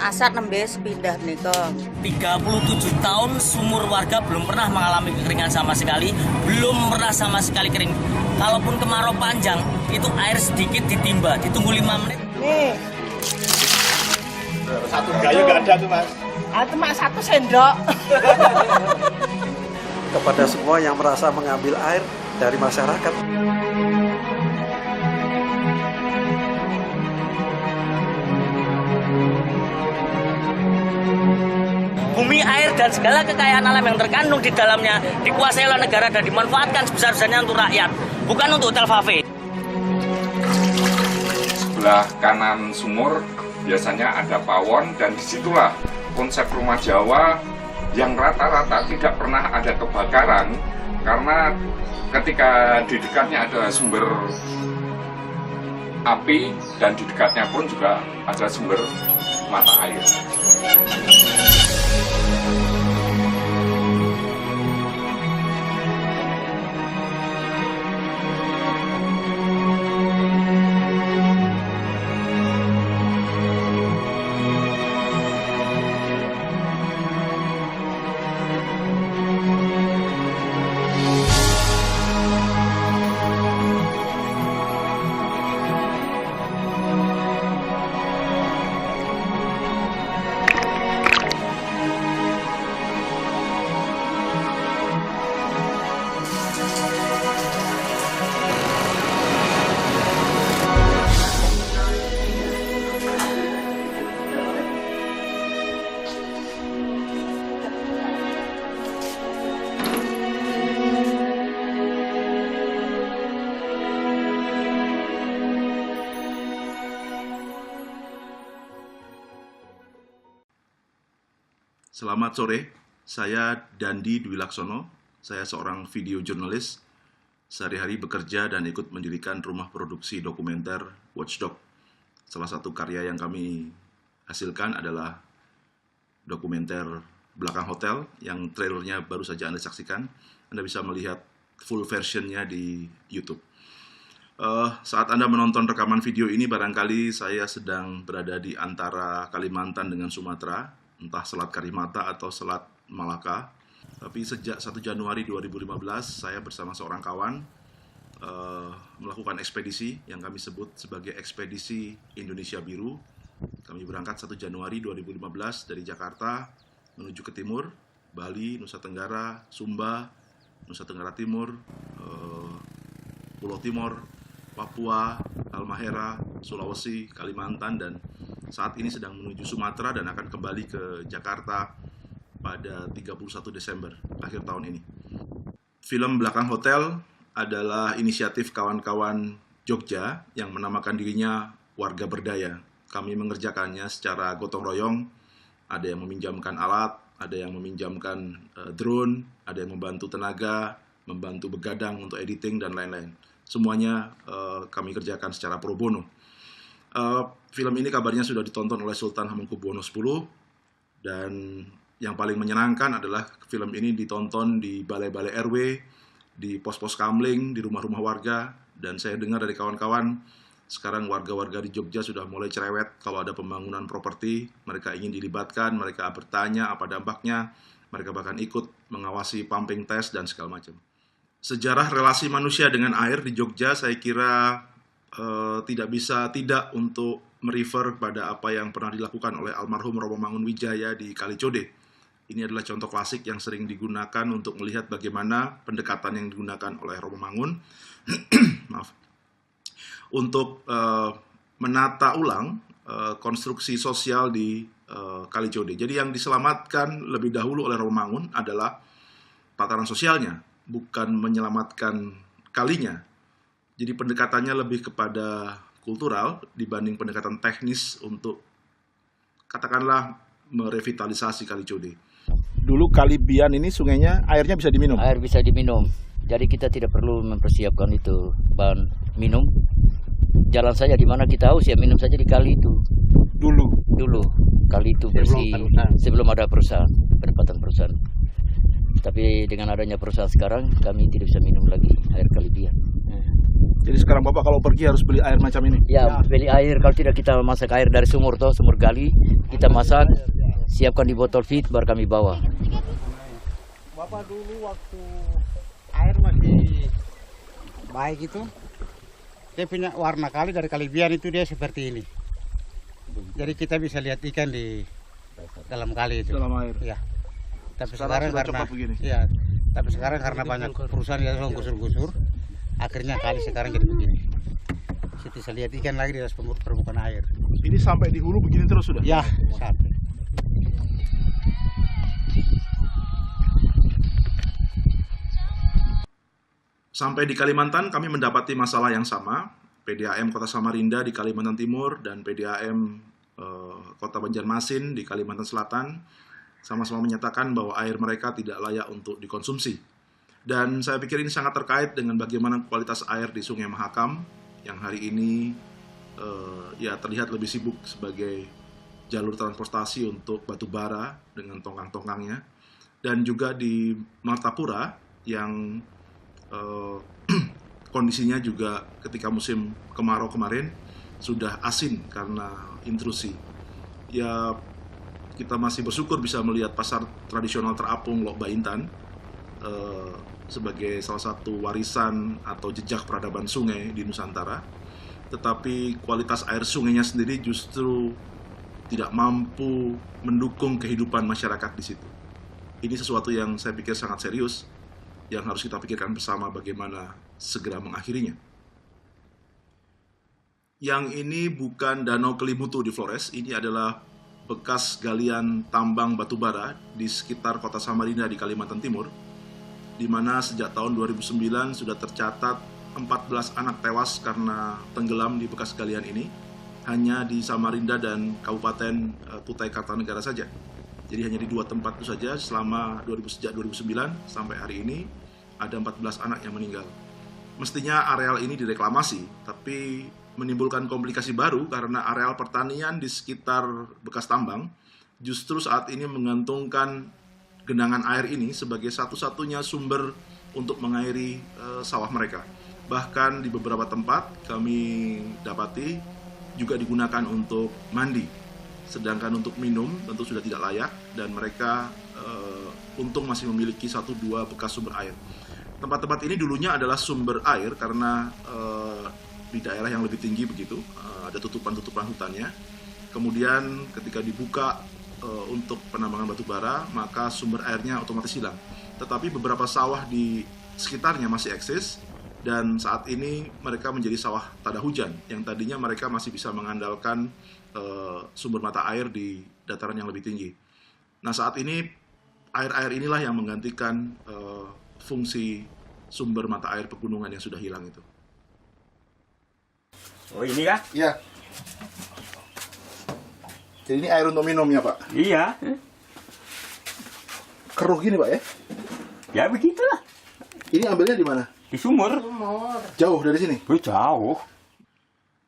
asat nembe sepindah nika. 37 tahun sumur warga belum pernah mengalami kekeringan sama sekali, belum pernah sama sekali kering. Kalaupun kemarau panjang, itu air sedikit ditimba, ditunggu 5 menit. Nih, Satu gayo nggak ada tuh mas. cuma 1 sendok. Kepada semua yang merasa mengambil air dari masyarakat. Bumi, air, dan segala kekayaan alam yang terkandung di dalamnya dikuasai oleh negara dan dimanfaatkan sebesar-besarnya untuk rakyat, bukan untuk hotel Fafe. Sebelah kanan sumur biasanya ada pawon, dan disitulah konsep rumah Jawa yang rata-rata tidak pernah ada kebakaran, karena ketika di dekatnya ada sumber api dan di dekatnya pun juga ada sumber mata air. Selamat sore, saya Dandi Dwi Laksono. Saya seorang video jurnalis. Sehari-hari bekerja dan ikut mendirikan rumah produksi dokumenter Watchdog. Salah satu karya yang kami hasilkan adalah dokumenter Belakang Hotel yang trailernya baru saja Anda saksikan. Anda bisa melihat full versionnya di YouTube. Saat Anda menonton rekaman video ini, barangkali saya sedang berada di antara Kalimantan dengan Sumatera, entah Selat Karimata atau Selat Malaka. Tapi sejak 1 Januari 2015 saya bersama seorang kawan melakukan ekspedisi yang kami sebut sebagai ekspedisi Indonesia Biru. Kami berangkat 1 Januari 2015 dari Jakarta menuju ke timur, Bali, Nusa Tenggara, Sumba, Nusa Tenggara Timur, Pulau Timor, Papua, Halmahera, Sulawesi, Kalimantan, dan saat ini sedang menuju Sumatera dan akan kembali ke Jakarta pada 31 Desember akhir tahun ini. Film Belakang Hotel adalah inisiatif kawan-kawan Jogja yang menamakan dirinya Warga Berdaya. Kami mengerjakannya secara gotong royong, ada yang meminjamkan alat, ada yang meminjamkan drone, ada yang membantu tenaga, membantu begadang untuk editing, dan lain-lain. Semuanya kami kerjakan secara pro bono. Film ini kabarnya sudah ditonton oleh Sultan Hamengkubuwono X, dan yang paling menyenangkan adalah film ini ditonton di balai-balai RW, di pos-pos kamling, di rumah-rumah warga, dan saya dengar dari kawan-kawan sekarang warga-warga di Jogja sudah mulai cerewet kalau ada pembangunan properti, mereka ingin dilibatkan, mereka bertanya apa dampaknya, mereka bahkan ikut mengawasi pumping test dan segala macam. Sejarah relasi manusia dengan air di Jogja saya kira tidak bisa tidak untuk merefer pada apa yang pernah dilakukan oleh almarhum Romo Mangunwijaya di Kalicode. Ini adalah contoh klasik yang sering digunakan untuk melihat bagaimana pendekatan yang digunakan oleh Romo Mangun maaf, untuk menata ulang konstruksi sosial di Kalicode. Jadi yang diselamatkan lebih dahulu oleh Romo Mangun adalah tataran sosialnya, bukan menyelamatkan kalinya. Jadi pendekatannya lebih kepada kultural dibanding pendekatan teknis untuk katakanlah merevitalisasi Kalicode. Dulu Kali Bian ini sungainya airnya bisa diminum. Air bisa diminum. Jadi kita tidak perlu mempersiapkan itu bahan minum. Jalan saja di mana kita haus ya minum saja di kali itu. Dulu kali itu bersih sebelum ada perusahaan, pendapatan perusahaan. Tapi dengan adanya perusahaan sekarang kami tidak bisa minum lagi air Kali Bian. Jadi sekarang Bapak kalau pergi harus beli air macam ini? Ya, beli air. Kalau tidak kita masak air dari sumur toh, sumur gali. Kita masak, siapkan di botol feed, baru kami bawa. Bapak dulu waktu air masih baik itu, dia punya warna kali dari Kalibian itu dia seperti ini. Jadi kita bisa lihat ikan di dalam kali itu. Dalam air. Iya. Tapi sekarang sudah karena cepat begini. iya, tapi sekarang karena banyak perusahaan yang langsung gusur-gusur, akhirnya kali sekarang jadi begini. Kita bisa lihat ikan lagi di atas permukaan air. Ini sampai di hulu begini terus sudah? Ya, sampai. Sampai di Kalimantan kami mendapati masalah yang sama. PDAM Kota Samarinda di Kalimantan Timur dan PDAM Kota Banjarmasin di Kalimantan Selatan sama-sama menyatakan bahwa air mereka tidak layak untuk dikonsumsi. Dan saya pikir ini sangat terkait dengan bagaimana kualitas air di Sungai Mahakam yang hari ini ya terlihat lebih sibuk sebagai jalur transportasi untuk batu bara dengan tongkang-tongkangnya, dan juga di Martapura yang kondisinya juga ketika musim kemarau kemarin sudah asin karena intrusi. Ya, kita masih bersyukur bisa melihat pasar tradisional terapung Lok Baintan sebagai salah satu warisan atau jejak peradaban sungai di Nusantara. Tetapi kualitas air sungainya sendiri justru tidak mampu mendukung kehidupan masyarakat di situ. Ini sesuatu yang saya pikir sangat serius, yang harus kita pikirkan bersama bagaimana segera mengakhirinya. Yang ini bukan Danau Kelimutu di Flores, ini adalah bekas galian tambang batu bara di sekitar kota Samarinda di Kalimantan Timur, di mana sejak tahun 2009 sudah tercatat 14 anak tewas karena tenggelam di bekas galian ini, hanya di Samarinda dan Kabupaten Kutai Kartanegara saja. Jadi hanya di 2 tempat itu saja selama sejak 2009 sampai hari ini ada 14 anak yang meninggal. Mestinya areal ini direklamasi, tapi menimbulkan komplikasi baru karena areal pertanian di sekitar bekas tambang justru saat ini menggantungkan genangan air ini sebagai satu-satunya sumber untuk mengairi sawah mereka. Bahkan di beberapa tempat kami dapati juga digunakan untuk mandi. Sedangkan untuk minum tentu sudah tidak layak, dan mereka untung masih memiliki 1-2 bekas sumber air. Tempat-tempat ini dulunya adalah sumber air karena di daerah yang lebih tinggi begitu, ada tutupan-tutupan hutannya. Kemudian ketika dibuka untuk penambangan batu bara, maka sumber airnya otomatis hilang. Tetapi beberapa sawah di sekitarnya masih eksis, dan saat ini mereka menjadi sawah tada hujan, yang tadinya mereka masih bisa mengandalkan sumber mata air di dataran yang lebih tinggi. Nah, saat ini air-air inilah yang menggantikan fungsi sumber mata air pegunungan yang sudah hilang itu. Oh, ini kah? Iya. Jadi ini air untuk minumnya, Pak? Iya. Keruh gini, Pak ya? Ya begitulah. Ini ambilnya di mana? Di sumur. Jauh dari sini? Jauh.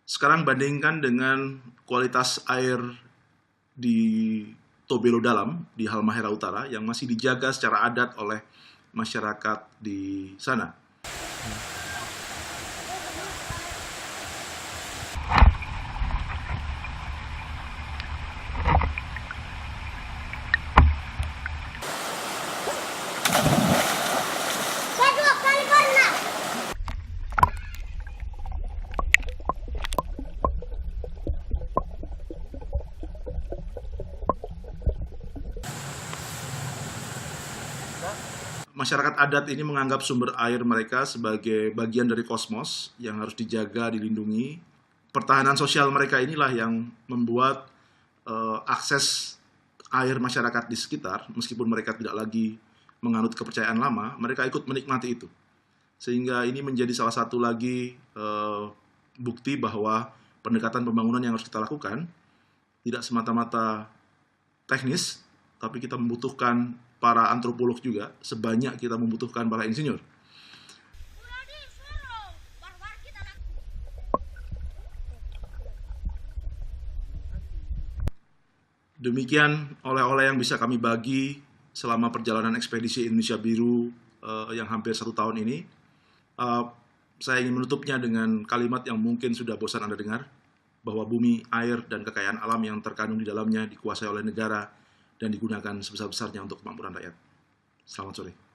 Sekarang bandingkan dengan kualitas air di Tobelo Dalam, di Halmahera Utara, yang masih dijaga secara adat oleh masyarakat di sana. Masyarakat adat ini menganggap sumber air mereka sebagai bagian dari kosmos yang harus dijaga, dilindungi. Pertahanan sosial mereka inilah yang membuat akses air masyarakat di sekitar, meskipun mereka tidak lagi menganut kepercayaan lama, mereka ikut menikmati itu. Sehingga ini menjadi salah satu lagi bukti bahwa pendekatan pembangunan yang harus kita lakukan tidak semata-mata teknis, tapi kita membutuhkan para antropolog juga, sebanyak kita membutuhkan para insinyur. Demikian oleh-oleh yang bisa kami bagi selama perjalanan ekspedisi Indonesia Biru yang hampir 1 tahun ini. saya ingin menutupnya dengan kalimat yang mungkin sudah bosan Anda dengar, bahwa bumi, air, dan kekayaan alam yang terkandung di dalamnya dikuasai oleh negara dan digunakan sebesar-besarnya untuk kemakmuran rakyat. Selamat sore.